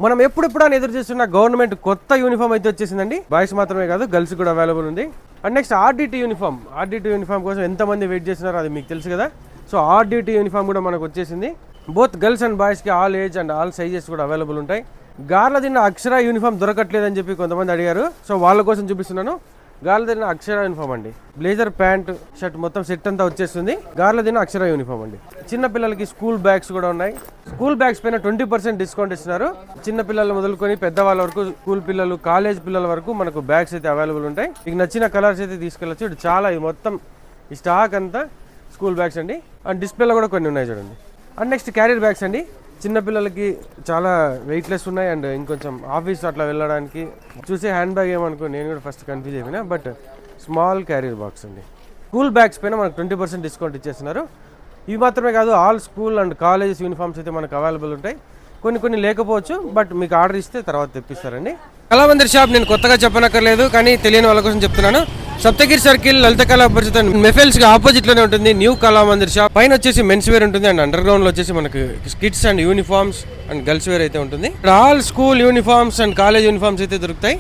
మనం ఎప్పుడెప్పుడు అని ఎదురు చేస్తున్న గవర్నమెంట్ కొత్త యూనిఫామ్ అయితే వచ్చేసిందండి. బాయ్స్ మాత్రమే కాదు గర్ల్స్ కూడా అవైలబుల్ ఉంది. అండ్ నెక్స్ట్ ఆర్డిటి యూనిఫామ్ కోసం ఎంతమంది వెయిట్ చేస్తున్నారో అది మీకు తెలుసు కదా. సో ఆర్డిటి యూనిఫామ్ కూడా మనకు వచ్చేసింది. బోత్ గర్ల్స్ అండ్ బాయ్స్కి all age and all sizes కూడా అవైలబుల్ ఉంటాయి. గార్లదిన్న అక్షర యూనిఫామ్ దొరకట్లేదని చెప్పి కొంతమంది అడిగారు. సో వాళ్ళ కోసం చూపిస్తున్నాను. గార్లదిన్న అక్షర యూనిఫామ్ అండి. బ్లేజర్ ప్యాంట్ షర్ట్ మొత్తం సెట్ అంతా వచ్చేస్తుంది. గార్లదిన్న అక్షర యూనిఫామ్ అండి. చిన్న పిల్లలకి స్కూల్ బ్యాగ్స్ కూడా ఉన్నాయి. స్కూల్ బ్యాగ్స్ పైన 20% డిస్కౌంట్ ఇస్తున్నారు. చిన్న పిల్లలు మొదలుకొని పెద్దవాళ్ళ వరకు, స్కూల్ పిల్లలు, కాలేజ్ పిల్లల వరకు మనకు బ్యాగ్స్ అయితే అవైలబుల్ ఉంటాయి. మీకు నచ్చిన కలర్స్ అయితే తీసుకెళ్ళచ్చు. ఇది చాలా మొత్తం ఈ స్టాక్ అంతా స్కూల్ బ్యాగ్స్ అండి. అండ్ డిస్ప్లేలో కూడా కొన్ని ఉన్నాయి చూడండి. అండ్ నెక్స్ట్ క్యారియర్ బ్యాగ్స్ అండి. చిన్నపిల్లలకి చాలా వెయిట్లెస్ ఉన్నాయి. అండ్ ఇంకొంచెం ఆఫీస్ అట్లా వెళ్ళడానికి చూసే హ్యాండ్ బ్యాగ్ ఏమనుకో నేను కూడా ఫస్ట్ కన్ఫ్యూజ్ అయిపోయినా. బట్ స్మాల్ క్యారియర్ బాక్స్ అండి. స్కూల్ బ్యాగ్స్ పైన మనకు 20% డిస్కౌంట్ ఇచ్చేస్తున్నారు. ఇవి మాత్రమే కాదు, all school and colleges uniforms అయితే మనకు అవైలబుల్ ఉంటాయి. కొన్ని లేకపోవచ్చు, బట్ మీకు ఆర్డర్ ఇస్తే తర్వాత తెప్పిస్తారండి. కళామందిర్ షాప్ నేను కొత్తగా చెప్పనక్కర్లేదు, కానీ తెలియని వాళ్ళ కోసం చెప్తున్నాను. సప్తగిరి సర్కిల్ లలిత కళా పరిషత్ మెఫెల్స్ కి ఆపోజిట్ లోనే ఉంటుంది న్యూ కళామందిర్ షాప్. పైన వచ్చేసి మెన్స్ వేర్ ఉంటుంది అండ్ అండర్ గ్రౌండ్ లో వచ్చేసి మనకి kids and uniforms and girls wear అయితే ఉంటుంది. All school uniforms and college uniforms అయితే దొరుకుతాయి.